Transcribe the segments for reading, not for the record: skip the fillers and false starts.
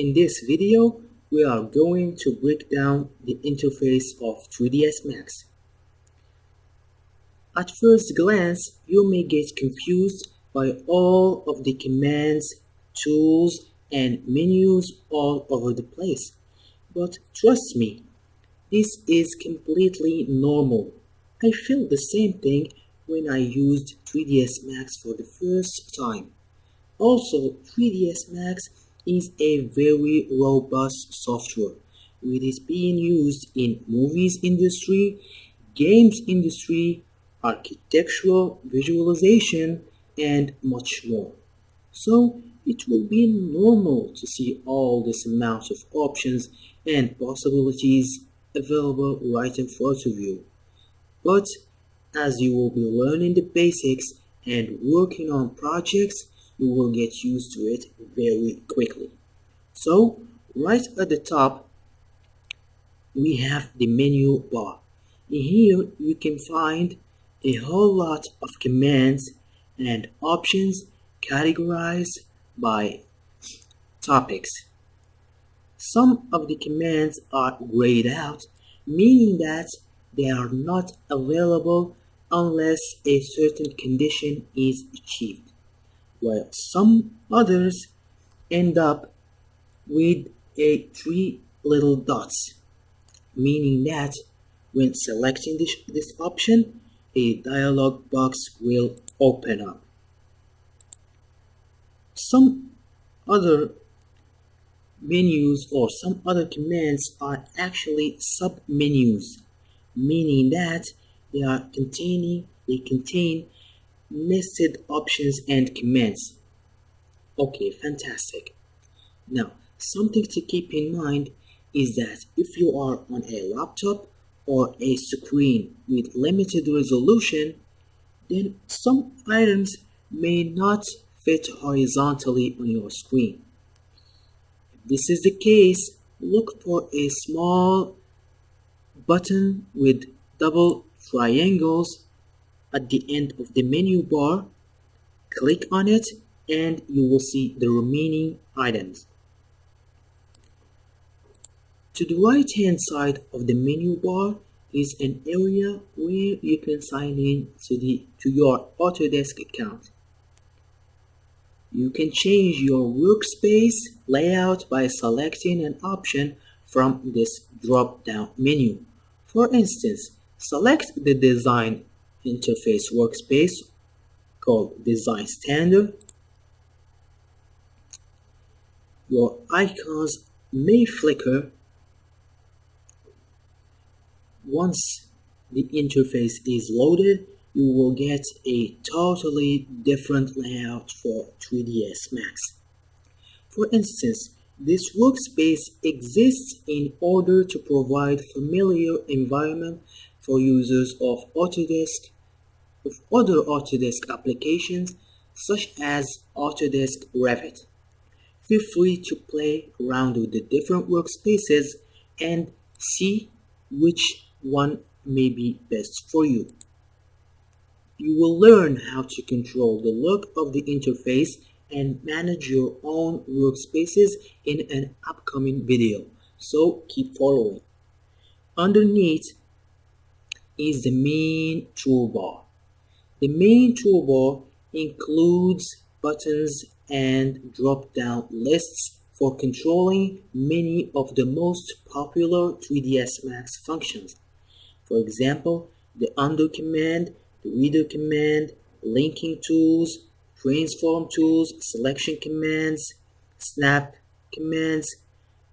In this video, we are going to break down the interface of 3ds Max. At first glance, you may get confused by all of the commands, tools, and menus all over the place. But trust me, this is completely normal. I felt the same thing when I used 3ds Max for the first time. Also, 3ds Max is a very robust software. It is being used in movies industry, games industry, architectural visualization, and much more. So it will be normal to see all this amount of options and possibilities available right in front of you. But as you will be learning the basics and working on projects, you will get used to it very quickly. So right at the top, we have the menu bar. In here, you can find a whole lot of commands and options categorized by topics. Some of the commands are grayed out, meaning that they are not available unless a certain condition is achieved, while some others end up with three little dots, meaning that when selecting this option, a dialog box will open up. Some other menus or some other commands are actually sub-menus, meaning that they contain nested options and commands. Okay, fantastic. Now, something to keep in mind is that if you are on a laptop or a screen with limited resolution, then some items may not fit horizontally on your screen. If this is the case, look for a small button with double triangles at the end of the menu bar. Click on it and you will see the remaining items. To the right hand side of the menu bar is an area where you can sign in to your Autodesk account. You can change your workspace layout by selecting an option from this drop-down menu. For instance, select the design interface workspace called Design Standard. Your icons may flicker. Once the interface is loaded, you will get a totally different layout for 3ds Max. For instance, this workspace exists in order to provide familiar environment for users of other Autodesk applications such as Autodesk Revit. Feel free to play around with the different workspaces and see which one may be best for you. You will learn how to control the look of the interface and manage your own workspaces in an upcoming video, so keep following. Underneath is the main toolbar. The main toolbar includes buttons and drop-down lists for controlling many of the most popular 3ds Max functions. For example, the undo command, the reader command, linking tools, transform tools, selection commands, snap commands,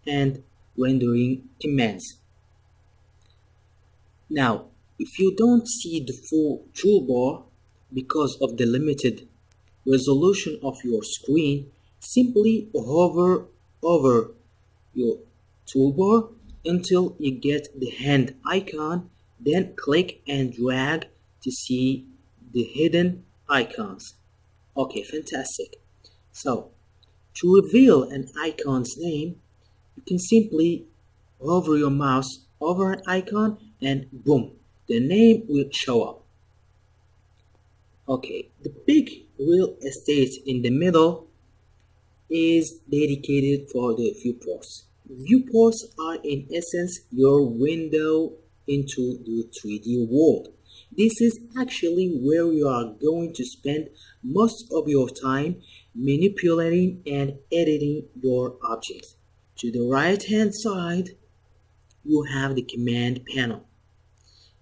and rendering commands. Now, if you don't see the full toolbar because of the limited resolution of your screen, simply hover over your toolbar until you get the hand icon, then click and drag to see the hidden icons. Okay, fantastic. So, to reveal an icon's name, you can simply hover your mouse over an icon and boom, the name will show up. Okay, the big real estate in the middle is dedicated for the viewports. Viewports are in essence your window into the 3D world. This is actually where you are going to spend most of your time manipulating and editing your objects. To the right hand side, you have the command panel.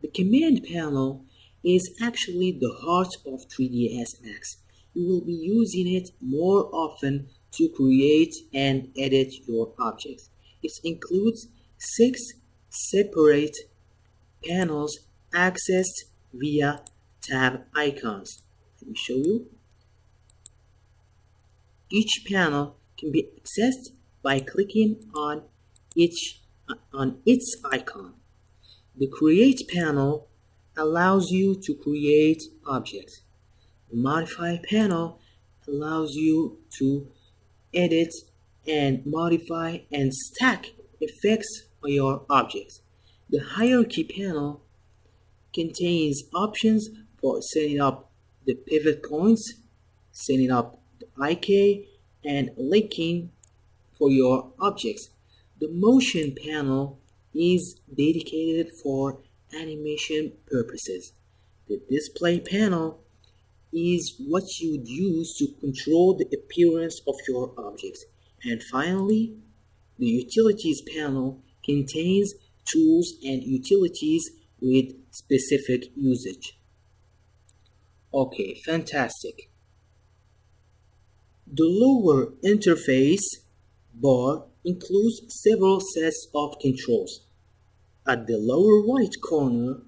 The command panel is actually the heart of 3ds Max. You will be using it more often to create and edit your objects. It includes 6 separate panels accessed via tab icons. Let me show you. Each panel can be accessed by clicking on its icon. The Create panel allows you to create objects. The Modify panel allows you to edit and modify and stack effects on your objects. The Hierarchy panel contains options for setting up the pivot points, setting up the IK, and linking for your objects. The Motion panel is dedicated for animation purposes. The Display panel is what you would use to control the appearance of your objects. And finally, the Utilities panel contains tools and utilities with specific usage. Okay, fantastic. The lower interface bar includes several sets of controls. At the lower right corner,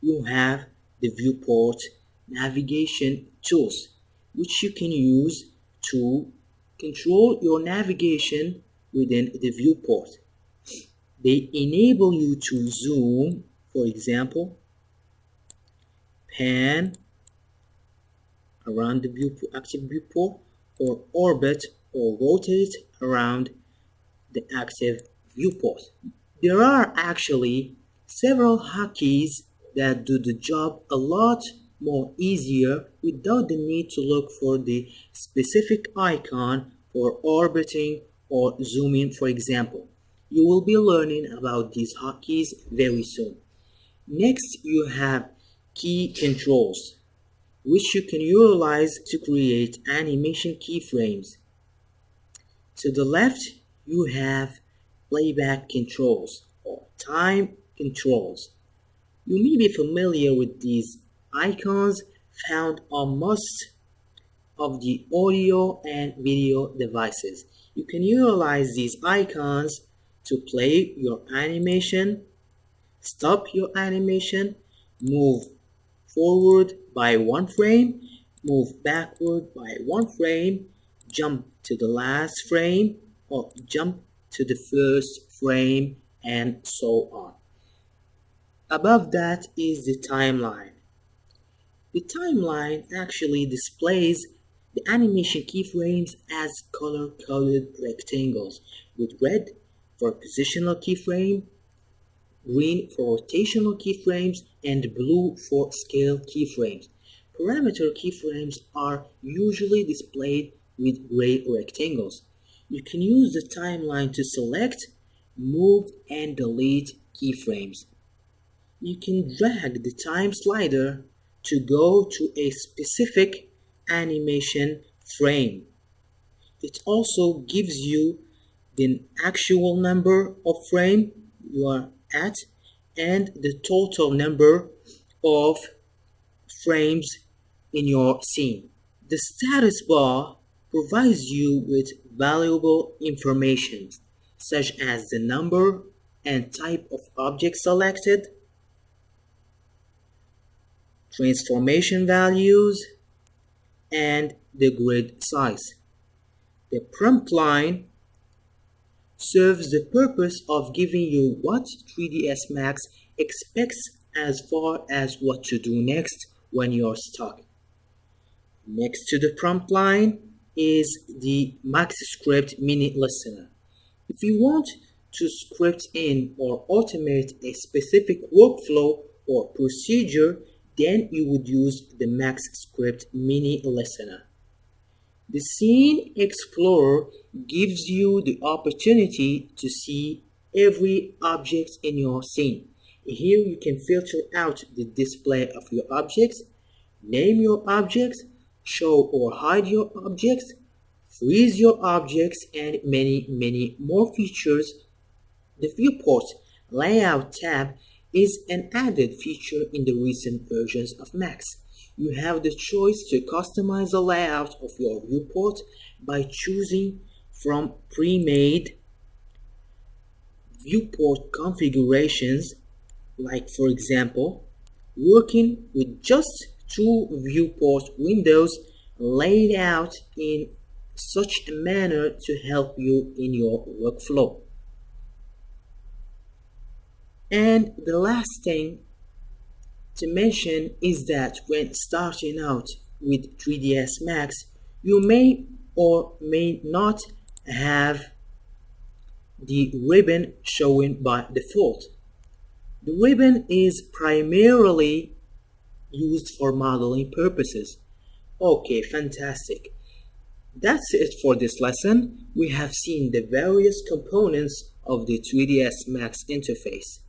you have the viewport navigation tools, which you can use to control your navigation within the viewport. They enable you to zoom, for example, pan around the active viewport, or orbit or rotate around the active viewport. There are actually several hotkeys that do the job a lot more easier without the need to look for the specific icon for orbiting or zooming, for example. You will be learning about these hotkeys very soon. Next, you have key controls, which you can utilize to create animation keyframes. To the left, you have playback controls or time controls. You may be familiar with these icons found on most of the audio and video devices. You can utilize these icons to play your animation, stop your animation, move forward by 1 frame, move backward by 1 frame, jump to the last frame, or jump to the first frame, and so on. Above that is the timeline. The timeline actually displays the animation keyframes as color-coded rectangles, with red for positional keyframe, green for rotational keyframes, and blue for scale keyframes. Parameter keyframes are usually displayed with gray rectangles. You can use the timeline to select, move, and delete keyframes. You can drag the time slider to go to a specific animation frame. It also gives you the actual number of frames you are at and the total number of frames in your scene. The status bar provides you with valuable information such as the number and type of object selected, transformation values, and the grid size. The prompt line serves the purpose of giving you what 3ds Max expects as far as what to do next when you're stuck. Next to the prompt line is the MaxScript mini listener. If you want to script in or automate a specific workflow or procedure, then you would use the MaxScript mini listener. The Scene Explorer gives you the opportunity to see every object in your scene. Here you can filter out the display of your objects, name your objects, show or hide your objects, freeze your objects, and many more features. The Viewport Layout tab is an added feature in the recent versions of Max. You have the choice to customize the layout of your viewport by choosing from pre-made viewport configurations, like for example, working with just two viewport windows laid out in such a manner to help you in your workflow. And the last thing to mention is that when starting out with 3ds Max, you may or may not have the ribbon showing by default. The ribbon is primarily used for modeling purposes. Okay, fantastic. That's it for this lesson. We have seen the various components of the 3ds Max interface.